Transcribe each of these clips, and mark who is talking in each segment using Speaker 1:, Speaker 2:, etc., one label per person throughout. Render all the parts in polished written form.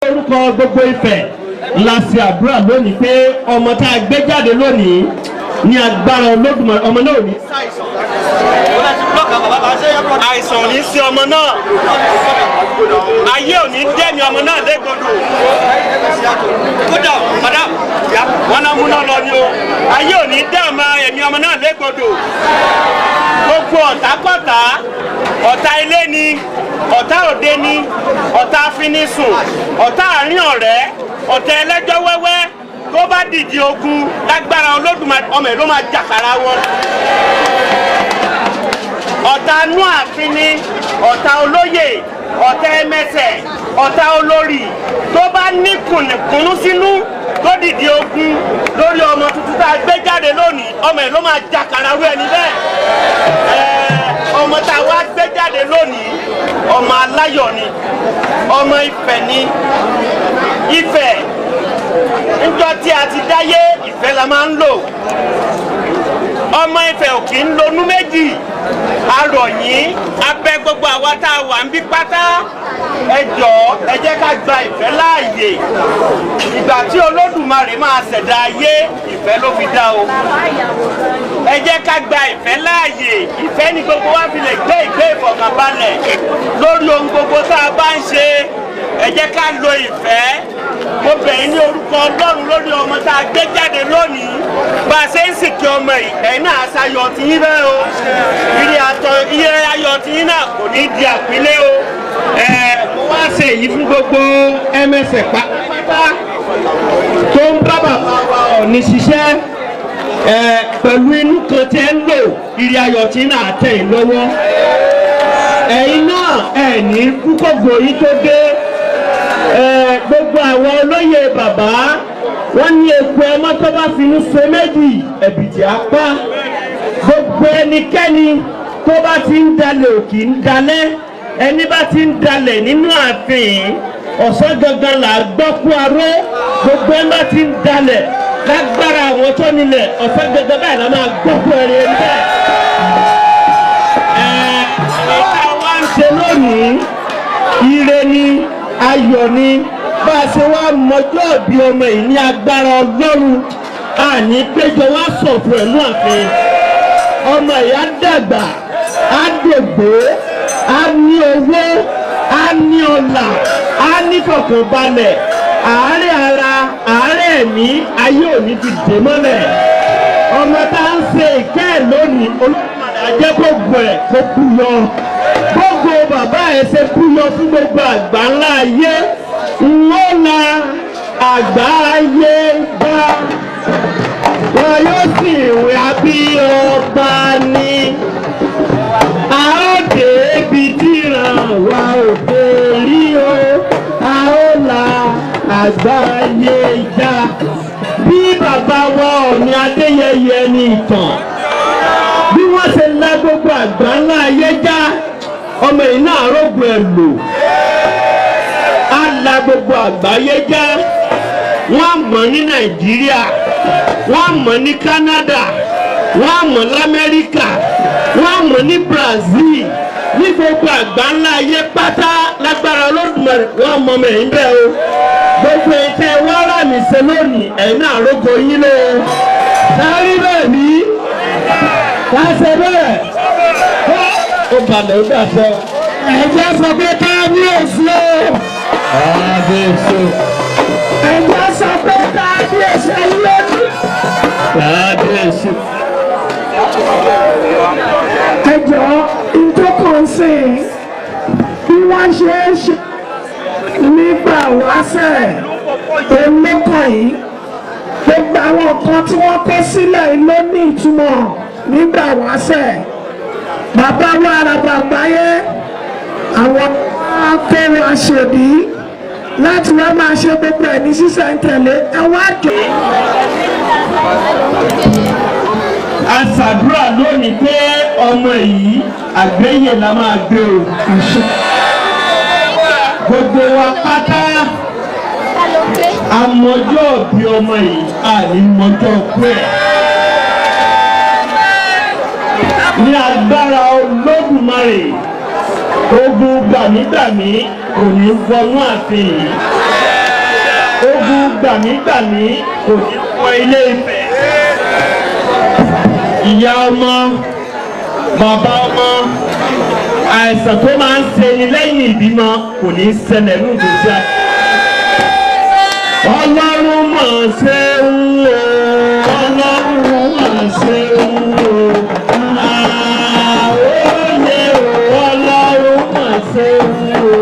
Speaker 1: orúkọ gbogbo Ifẹ̀ la ṣe àdúrà lónìí pé ọmọ tá a gbé jáde lónìí ní agbára Olódùmarè ọmọ náà ò ní àìsàn ò ní sí ọmọ náà, ayé ò ní dẹ́mi ọmọ náà légbodò. kódà padà wọn náà múná lọ ni o, ayé ò ní dẹ́mi ẹ̀mí ọmọ náà légbodò. gbogbo ọ̀tàkọ̀tà, ọ̀tá ilé ni, ọ̀tá òde ni, ọ̀tá afinisùn, ọ̀tá àárín ọ̀rẹ́, ọ̀tá ẹlẹ́jọ́ wẹ́wẹ́ tó bá dìde ogun lágbára Olódùmarè ọmọ ẹ̀ ló máa jàkàrà wọn. ọ̀tá inú ààfin ni, ọ̀tá olóyè, ọ̀tá ẹmẹsẹ̀, ọ̀tá olórí tó bá ní kùnùkùnú sínú tó dìde ogun lórí ọmọ tuntun tá a gbé jáde lónìí ọmọ ẹ̀ ló máa jàkàrà rú ẹni bẹ́ẹ̀. ọmọ tá a wá gbé jáde lónìí ọmọ aláyọ̀ ni, ọmọ Ifẹ̀ ni. Ifẹ̀ níjọ́ tí a ti dáyé ìfẹ́ la máa ń lò. ọmọ Ifẹ̀ ò kì í lonú méjì. arọ̀ yín abẹ́ gbogbo àwa tá a wà ń bí pátá ẹ jọ̀ọ́ ẹ jẹ́ ká gba ìfẹ́ láàyè. ìgbà tí Olódùmarè máa ṣẹ̀dá ayé ìfẹ́ ló fi dá o. ẹ jẹ́ ká gba ìfẹ́ láàyè. ìfẹ́ ni gbogbo wa fi lè gbé ìgbé ìfọ̀kànbalẹ̀ lórí ohun gbogbo tá a bá ń ṣe. ẹ jẹ́ ká lo ìfẹ́. mo bẹ̀ yín ní orúkọ Ọlọ́run lórí ọmọ tá a gbé jáde lónìí. bá a ṣe ń sìnkì ọmọ yìí ẹ̀yin náà aṣayọ̀ tí yín bẹ́ẹ̀ o. iye ayọ̀ tí yín náà kò ní di àpilẹ̀ o. mo wá ṣe èyí fún gbogbo ẹmẹsẹ̀ pátápátá tó ń bá bàbá wa Ọọ̀ni ṣiṣẹ́ pẹ̀lú inú kan tẹ́ ń lò iye ayọ̀ tí náà tẹ̀ yín lọ́wọ́. ẹ̀yin náà ẹ̀ ní kúkọ̀gbò yín tó dé. gbogbo àwọn olóyè bàbá wọ́n ní epo ọmọ tó bá finú ṣe méjì ẹ̀bìtì apá. gbogbo ẹnikẹ́ni tó bá ti ń dalẹ̀ ò kì í dalẹ̀. ẹni bá ti ń dalẹ̀ nínú ààfin ọ̀sán gangan là gbọ́ kú aró. gbogbo ẹni bá ti ń dalẹ̀ lágbára àwọn tó nílẹ̀ ọ̀sán gangan báyìí la máa gbọ́ kú ẹrẹ bẹ́ẹ̀. ìta wa ń ṣe lónìí ire ni, ayọ̀ ni. bá a ṣe wá mọjọ́ bí ọmọ yìí ní agbára Ọlọ́run àní péjọ wá sọ̀fọ̀ ẹ̀lú ààfin. ọmọ yìí á dàgbà, á dògbò, á ní owó, á ní ọlà, á ní fọkànbalẹ̀. àárẹ̀ ara, àárẹ̀ ẹ̀mí ayé òní ti dè mọ́lẹ̀. ọmọ tá ń ṣe ìkẹ́ ẹ̀ lónìí Olódùmarè á jẹ́ gbogbo ẹ̀ kó kú yọ. gbogbo bàbá ẹ̀ ṣe kú yọ fún gbogbo àgbà ńlá ayé. wọ́n la àgbà ayé bá wọn yóò sì wí abí ọba ní. a ó dé ibi tí ràn wá òde rí o. a ó la àgbà ayé já. bí bàbá wa Ọọ̀ni Adéyẹyẹ ní ìtàn bí wọ́n ṣe la gbogbo àgbà ńlá ayé já ọmọ yìí náà rògbò ẹ̀ lò. á la gbogbo àgbáyé já. wọ́n mọ̀ ní Nàìjíríà, wọ́n mọ̀ ní Canada, wọ́n mọ̀ l'Amẹ́ríkà, wọ́n mọ̀ ní Brazil, ní gbogbo àgbà ńlá ayé pátá lágbára Olódùmarè wọ́n mọ̀ mẹ́yìn bẹ́ẹ̀ o. gbogbo ìtẹ́ wọ́n rà mí ṣe lónìí ẹ̀yin náà rògbò yín lé o. sáré bẹ́ẹ̀ ní káṣẹ bẹ́ẹ̀ ó balẹ̀ ó dàṣẹ. ẹ̀jẹ̀ sọ pé kábíyèsí o. kábíyèsí o. ẹ̀jẹ̀ sọ pé kábíyèsí lónìí. kábíyèsí.
Speaker 2: ẹjọ́ ìjókòó sí bí wọ́n ṣe é ṣe nígbà wáṣẹ̀ olókàn yìí gbogbo àwọn nǹkan tí wọ́n kó sílẹ̀ ló ní ìtumọ̀ nígbà wáṣẹ̀. bàbá wa Àràbà Àgbáyé àwọn akẹ́rẹ́ aṣèbí láti wá máa ṣe gbogbo ẹ̀ ní sísẹ̀ntẹ̀lé ẹ wá jọ.
Speaker 1: a ṣàdúrà lónìí pé ọmọ yìí àgbéyè la máa gbé o. gbogbo wa pátá àmọ́jọ́ bí ọmọ yìí àìmọ́jọ́ pé ní agbára Olódùmarè ogun gbàmígbàmí kò ní wọnú ààfin yìí. gbàmígbàmí kò ní wọ ilé Ifẹ̀. Ìyá ọmọ, bàbá ọmọ, àìsàn tó máa ń ṣe ni lẹ́yìn ìbímọ kò ní ṣẹlẹ̀ ní ìgbésí ayé. Ọlọ́run mọ̀ ṣe ń wò, Ọlọ́run mọ̀ ṣe ń wò. Àwòye o, Ọlọ́run mọ̀ ṣe ń wò,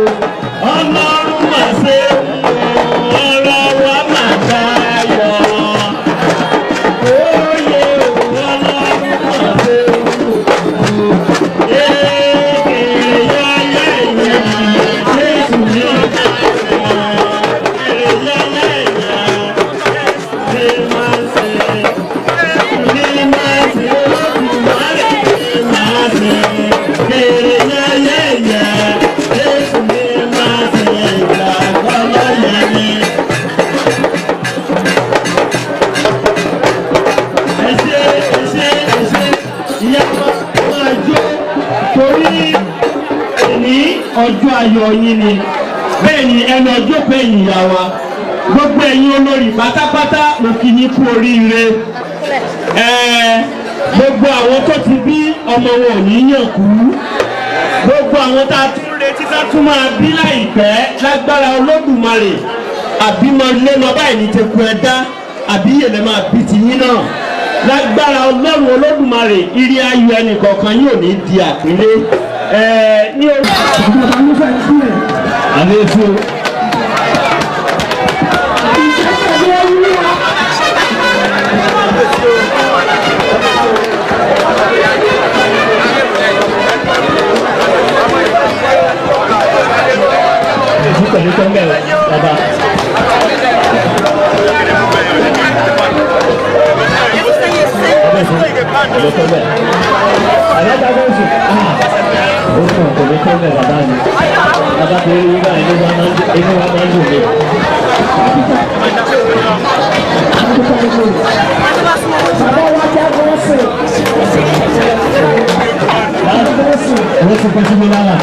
Speaker 1: Ọlọ́run mọ̀ ṣe ń wò, ọ̀rọ̀ wa máa dayọ̀. Àwòye o, Ọlọ́run mọ̀ ṣe ń wò. Ọjọ́ ayọ̀ yín ni bẹ́ẹ̀ ni ẹnu ọjọ́ pé ìyá wa gbogbo ẹ̀yin olórí pátápátá mo kí yín kú oríire. Gbogbo àwọn tó ti bí ọmọ wọn ò ní yàn kú, gbogbo àwọn tá a tún retí tá tún máa bí láìpẹ́ lágbára Olódùmarè àbímọ lẹ́nu báyìí ní teku ẹ̀dá àbí yẹlẹ máa bí ti yín náà lágbára Ọlọ́run Olódùmarè ìrì ayọ̀ ẹnìkọ̀ọ̀kan yóò ní di àpínlẹ̀. Ní orí àlejò pẹ̀lú tó ń bẹ̀rẹ̀ bàbá. Bàbá tó rí wíwá inú wa máa ń dùn mí. Wọ́n ti pẹ́ sí mi lára.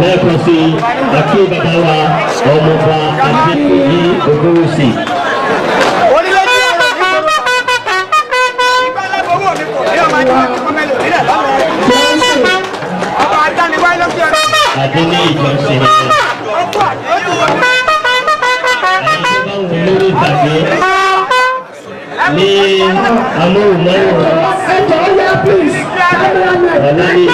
Speaker 1: Lẹ́ẹ̀kan sí àti bàbá wa ọmọọba Adékòyí Ògúnwùsì. Adéní ìjọsìn lórí ìtàgé ní amóhùnmáwòrán ọ̀lẹ́ni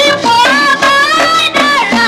Speaker 3: Ipò ọmọ dára.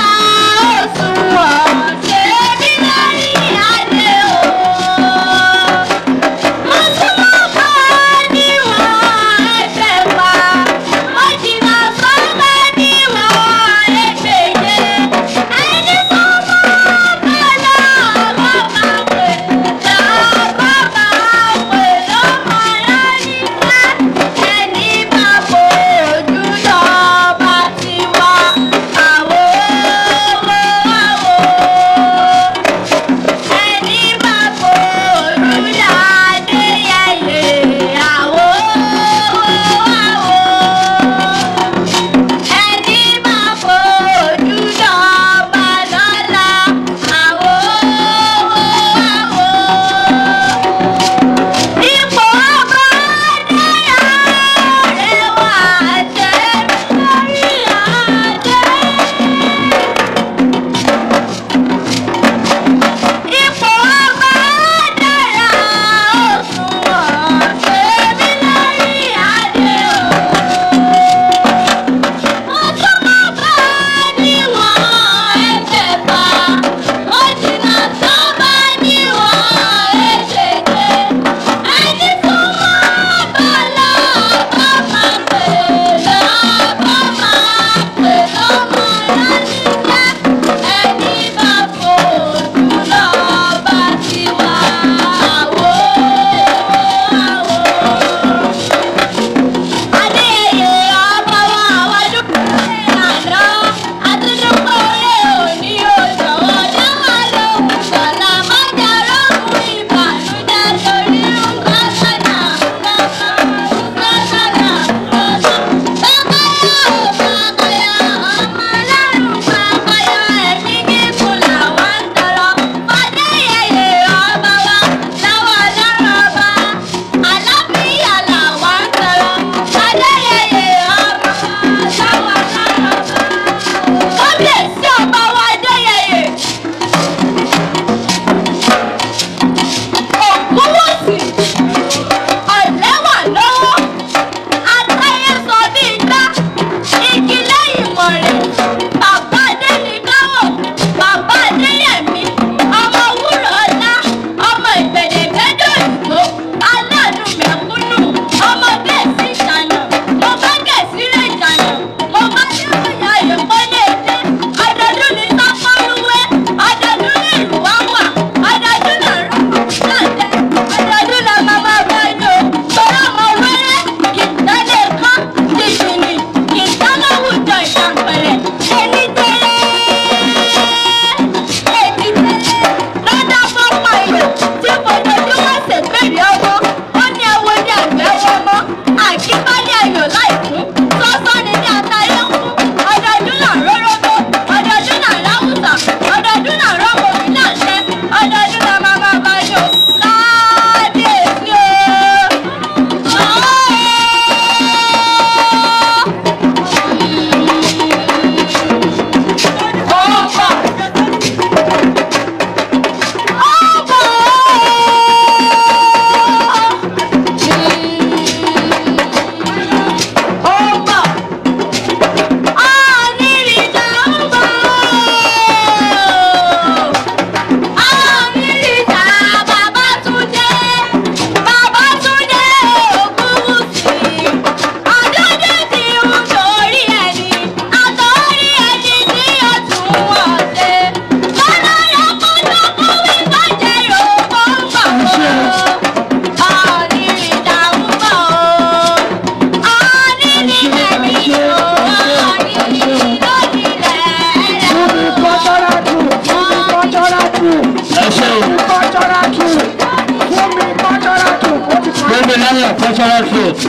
Speaker 3: Tayo cultural troupe.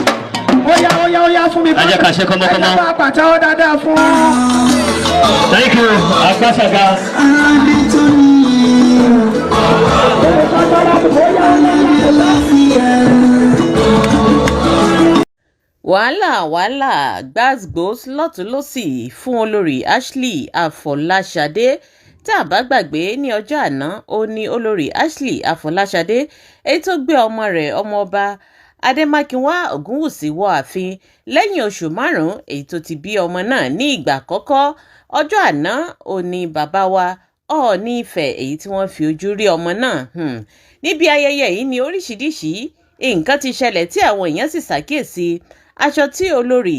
Speaker 2: Óyá fún mi.
Speaker 3: Ẹ jẹ́ ká ṣe kọ́mọ́kọ́mọ́.
Speaker 2: Ẹ bá pàtẹ́wọ́ dáadáa fún.
Speaker 3: Thank you, Akpasaga.
Speaker 4: wàhálà gbàgbós lọ́tún lọ́sì fún olórí Ashley Afọláṣadé tá a bá gbàgbé ní ọjọ́ àná ó ní olórí Ashley Afọláṣadé èyí tó gbé ọmọ rẹ̀ ọmọọba Adémákinwá Ògúnwùsì wọ ààfin lẹ́yìn oṣù márùn-ún èyí tó ti bí ọmọ náà ní ìgbà àkọ́kọ́. Ọjọ́ àná ó ní bàbá wa Ọọ̀ni Ifẹ̀ èyí tí wọ́n fi ojú rí ọmọ náà. Níbi ayẹyẹ yìí ni oríṣiríṣi nǹkan ti ṣẹlẹ̀ tí àwọn èèyàn sì ṣàkíyèsí aṣọ tí olórí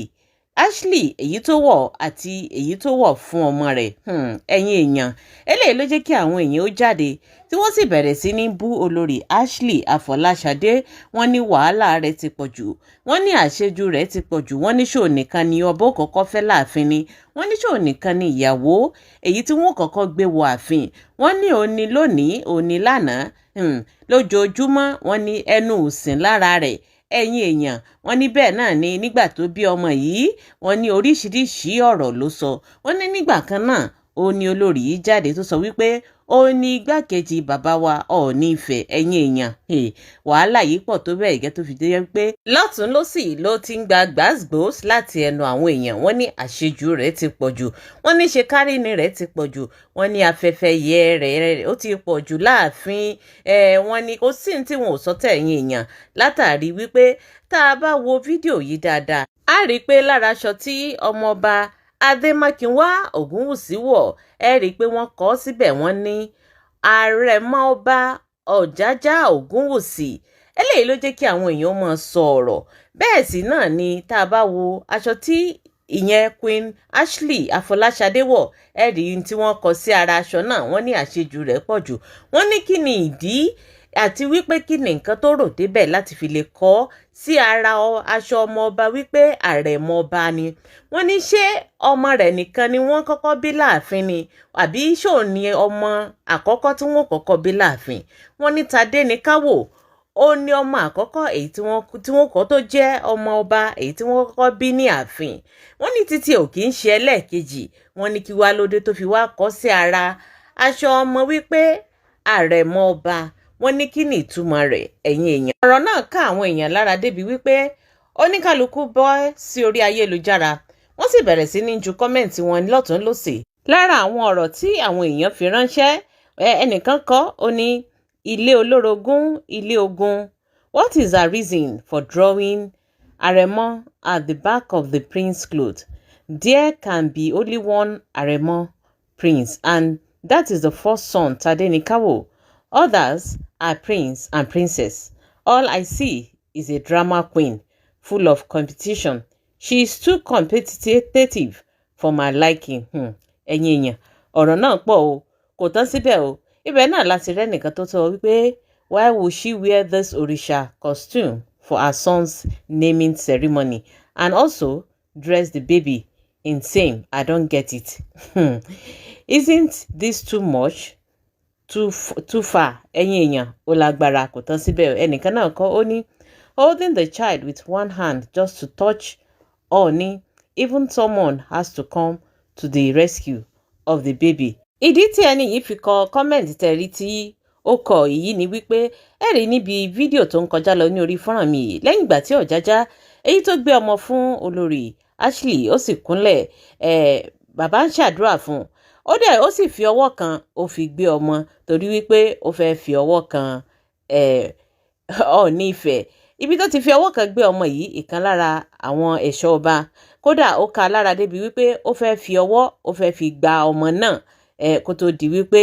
Speaker 4: Ashley èyí tó wọ̀ àti èyí tó wọ̀ fún ọmọ rẹ̀. Ẹ̀yin èèyàn eléyìí ló jẹ́ kí àwọn èèyàn ó jáde tí wọ́n sì bẹ̀rẹ̀ sí ní bú olórí Ashley Afọláṣadé. Wọ́n ní wàhálà rẹ̀ ti pọ̀ jù, wọ́n ní àṣejù rẹ̀ ti pọ̀ jù, wọ́n ní ṣó nìkan ni ọba ó kọ́kọ́ fẹ́ láàfin ni, wọ́n ní ṣó nìkan ni ìyàwó èyí tí wọ́n kọ́kọ́ gbé wọ ààfin, wọ́n ní òní lónìí òní lánàá lójoojúmọ́, wọ́n ní ẹnu òsìn lára rẹ̀. Ẹ̀yin èèyàn wọ́n ní bẹ́ẹ̀ náà ni nígbà tó bí ọmọ yìí wọ́n ní oríṣiríṣi ọ̀rọ̀ ló sọ. Wọ́n ní nígbà kan náà ó ní olórí yìí jáde tó sọ wípé ó ní igbákejì bàbá wa Ọọ̀ni Ifẹ̀. Ẹ̀yin èèyàn wàhálà yìí pọ̀ tó bẹ́ẹ̀ gẹ́ tó fi dé pé lọ́tún lósì ló ti ń gba gbàgbós láti ẹnu àwọn èèyàn. Wọ́n ní àṣejù rẹ̀ ti pọ̀ jù, wọ́n ní ṣe kárí ni rẹ̀ ti pọ̀ jù, wọ́n ní afẹ́fẹ́ yẹ rẹ̀ ó ti pọ̀ jù láàfin. Wọ́n ní kò sí ní tí wọn ò sọ tẹ̀ ẹ̀yin èèyàn látàrí wípé tá a bá wo fídíò yìí dáadáa a rí i pé lára aṣọ tí ọmọọba Adémákinwá Ògúnwùsì wọ̀ ẹ rí i pé wọ́n kọ síbẹ̀ wọ́n ní àrẹ̀mọ ọba Ọ̀jájá Ògúnwùsì. Eléyìí ló jẹ́ kí àwọn èèyàn máa sọ ọ̀rọ̀. Bẹ́ẹ̀ sì náà ni tá a bá wo aṣọ tí ìyẹn Queen Ashley Afọláṣadé wọ̀ ẹ rí i tí wọ́n kọ sí ara aṣọ náà. Wọ́n ní àṣejù rẹ̀ pọ̀ jù, wọ́n ní kí ni ìdí àti wípé kí ni nǹkan tó rò débẹ̀ láti fi lè kọ́ sí ara aṣọ ọmọ ọba wípé àrẹ̀mọ ọba ni. Wọ́n ní ṣé ọmọ rẹ̀ nìkan ni wọ́n kọ́kọ́ bí láàfin ni àbí ṣó ni ọmọ àkọ́kọ́ tí wọ́n kọ́kọ́ bí láàfin. Wọ́n ní Tadé ní káwò ó ní ọmọ àkọ́kọ́ èyí tí wọ́n kọ́ tó jẹ́ ọmọ ọba èyí tí wọ́n kọ́kọ́ bí ní ààfin. Wọ́n ní títí ò kì í ṣe ẹlẹ́ẹ̀kejì. Wọ́n ní kí wá lóde tó fi wá kọ́ sí ara aṣọ ọmọ wípé àrẹ̀mọ ọba. Wọ́n ní kí ni ìtumọ̀ rẹ̀ ẹ̀yin èèyàn. Ọ̀rọ̀ náà ká àwọn èèyàn lára débi wípé oníkálukú bọ́ sí orí ayélujára wọ́n sì bẹ̀rẹ̀ sí ní ju kọ́mẹ̀ǹtì wọn lọ́tún lósì. Lára àwọn ọ̀rọ̀ tí àwọn èèyàn fi ránṣẹ́ ẹnìkan kọ ó ní ilé olórogún ilé ogun. What is her reason for drawing Aremo at the back of the prince cloth? There can be only one Aremo prince and that is the first son Tadenikawo. Others are prince and princess. All I see is a drama queen full of competition. She is too competitive for my liking. Ẹ̀yin èèyàn ọ̀rọ̀ náà pọ̀ o kò tán síbẹ̀ o. Ibẹ̀ náà láti rẹ́ nìkan tó sọ wípé why would she wear this Orisha costume for her son's naming ceremony and also dress the baby in same? I don't get it. Isn't this too much? Too far. Ẹ̀yin èèyàn ó lágbára kò tán síbẹ̀. Ẹnìkan náà kọ ó ní holding the child with one hand just to touch Ọọ̀ni. Even someone has to come to the rescue of the baby. Ìdí tí ẹni yìí fi kọ kọ́mẹ̀ntì tẹ̀rí tí ó kọ èyí ni wípé ẹ rí níbi fídíò tó ń kọjá lọ ní orí fọ́nrán mi yìí lẹ́yìn ìgbà tí Ọ̀jájá èyí tó gbé ọmọ fún olórí Ashley ó sì kúnlẹ̀ bàbá ń ṣàdúrà fún un. Ó sì fi ọwọ́ kan ó fi gbé ọmọ torí wípé ó fẹ́ fi ọwọ́ kan Ọọ̀ni Ifẹ̀. Ibi tó ti fi ọwọ́ kan gbé ọmọ yìí ìkan lára àwọn ẹ̀ṣọ́ ọba kódà ó ka lára débi wípé ó fẹ́ fi ọwọ́ ó fẹ́ fi gba ọmọ náà kó tó di wípé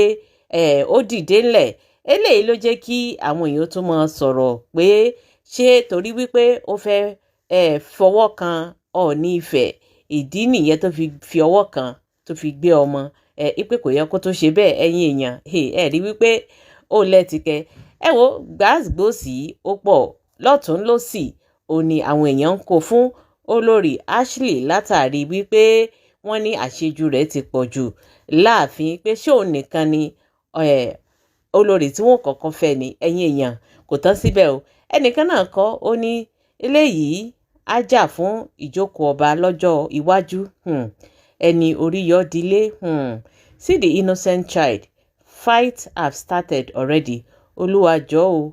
Speaker 4: ó dìde ńlẹ̀. Eléyìí ló jẹ́ kí àwọn èèyàn tó máa sọ̀rọ̀ pé ṣé torí wípé ó fẹ́ fọwọ́ kan Ọọ̀ni Ifẹ̀ ìdí nìyẹn tó fi ọwọ́ kan tó fi gbé ọmọ ipe kò yẹ kó tó ṣe bẹ́ẹ̀. Ẹ̀yin èèyàn rí wípé ó lẹ́tìkẹ́ wo gbàgbósì ó pọ̀ lọ́tún lósì ó ní àwọn èèyàn ń kó fún olórí Ashley látàrí wípé wọ́n ní àṣejù rẹ̀ ti pọ̀ jù láàfin pé ṣé òun nìkan ni olórí tí wọ́n kọ́kọ́ fẹ́ ni. Ẹ̀yin èèyàn kò tán síbẹ̀ o. Ẹnìkan náà kọ ó ní eléyìí á jà fún ìjókòó ọba lọ́jọ́ iwájú. Ẹni orí yọ dílé. See the innocent child. Fight have started already. Olúwa jọ̀ọ́ o,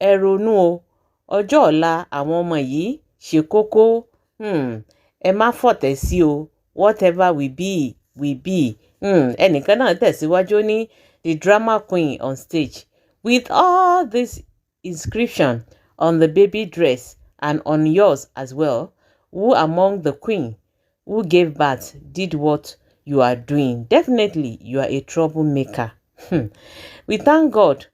Speaker 4: ẹ ronú o. Ọjọ́ ọ̀la àwọn ọmọ yìí ṣe kókó. Ẹ má fọ̀tẹ̀ sí o. Whatever we be, we be. Ẹnìkan náà tẹ̀síwájú ní the drama queen on stage with all this inscription on the baby dress and on yours as well. Who among the queen who gave birth did what you are doing? Definitely you are a troublemaker. We thank God.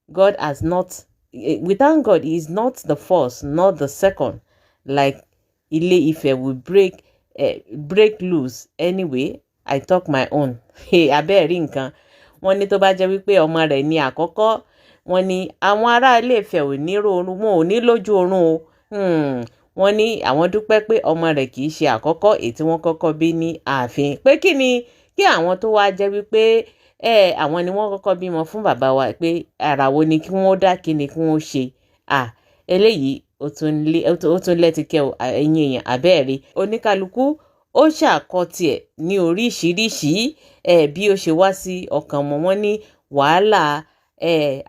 Speaker 4: We thank God he is not the first, not the second. Like Ile-Ife will break loose anyway. I talk my own. Abẹ́ẹ̀rí nǹkan. Wọ́n ní tó bá jẹ́ wípé ọmọ rẹ̀ ní àkọ́kọ́. Wọ́n ní àwọn ará Ilé-Ifẹ̀ ò ní rọrùn, wọn ò ní lójú oorun o. Wọ́n ní àwọn dúpẹ́ pé ọmọ rẹ̀ kì í ṣe àkọ́kọ́ èyí tí wọ́n kọ́kọ́ bí ní ààfin. Pé kí àwọn tó wá jẹ́ wípé àwọn ni wọ́n kọ́kọ́ bímọ fún bàbá wa pé ara wo ni kí wọ́n dá kí ni kí wọ́n ṣe. Eléyìí ó tún lẹ́tìkẹ́ ẹ̀yin èèyàn abẹ́ẹ̀rí. Oníkálukú ó ṣàkọtiẹ̀ ní oríṣiríṣi bí ó ṣe wá sí ọkàn mọ́. Wọ́n ní wàhálà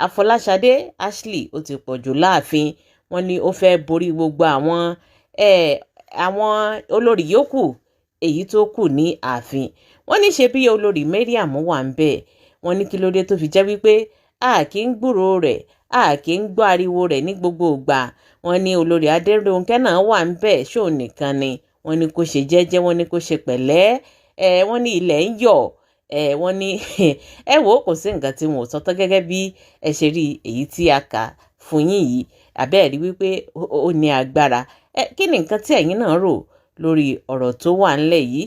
Speaker 4: Afọláṣadé Ashley ó ti pọ̀jù láàfin. Wọ́n ní ó fẹ́ borí gbogbo àwọn olórí yòókù èyí tó kù ní ààfin. Wọ́n ní ṣe bí olórí Mariam wà ń bẹ̀. Wọ́n ní kí ló dé tó fi jẹ́ wípé a kì í gbúrò rẹ̀, a kì í gbọ́ ariwo rẹ̀ ní gbogbo ìgbà. Wọ́n ní olórí Adérónkẹ́ náà wà ń bẹ̀, ṣó nìkan ni. Wọ́n ní kó ṣe jẹ́jẹ́, wọ́n ní kó ṣe pẹ̀lẹ́. Wọ́n ní ilẹ̀ ń yọ̀. Wọ́n ní wò kò sí nǹkan tí wọn ò sọ tán gẹ́gẹ́ bí ẹ ṣe rí èyí tí a kà fún yín yìí. Àbẹ́ẹ̀rí wípé ó ní agbára. Kí ni nǹkan tí ẹ̀yin náà rò lórí ọ̀rọ̀ tó wà ńlẹ̀ yìí?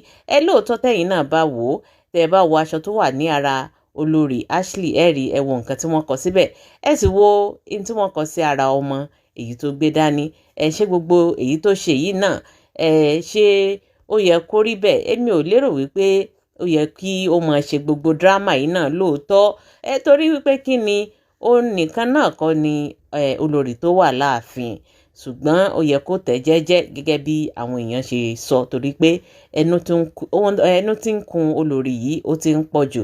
Speaker 4: Lóòótọ́ tẹ̀yin náà bá wò ó, tẹ́ ẹ bá wo aṣọ tó wà ní ara olórí Ashley, rí ẹ wo nǹkan tí wọ́n kọ síbẹ̀. Ẹ sì wo ohun tí wọ́n kọ sí ara ọmọ èyí tó gbé dání. Ṣé gbogbo èyí tó ṣe yìí náà ṣé ó yẹ kó rí bẹ́ẹ̀? Èmi ò lérò wípé ó yẹ kí ó máa ṣe gbogbo dírámà yìí náà lóòótọ́. Torí wípé kí ni ó nìkan náà kọ́ ni olórí tó wà láàfin. Ṣùgbọ́n ó yẹ kó tẹ̀ jẹ́jẹ́ gẹ́gẹ́ bí àwọn èèyàn ṣe sọ, torí pé ẹnu tí ń kun olórí yìí ó ti ń pọ̀ jù.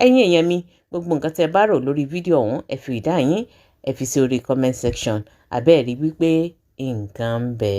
Speaker 4: Ẹ̀yin èèyàn mi, gbogbo nǹkan tẹ́ bá rò lórí fídíò ọ̀hún ẹ fi ìdá yín ẹ fi sí orí comment section. Àbẹ́ẹ̀rí wípé nǹkan ń bẹ.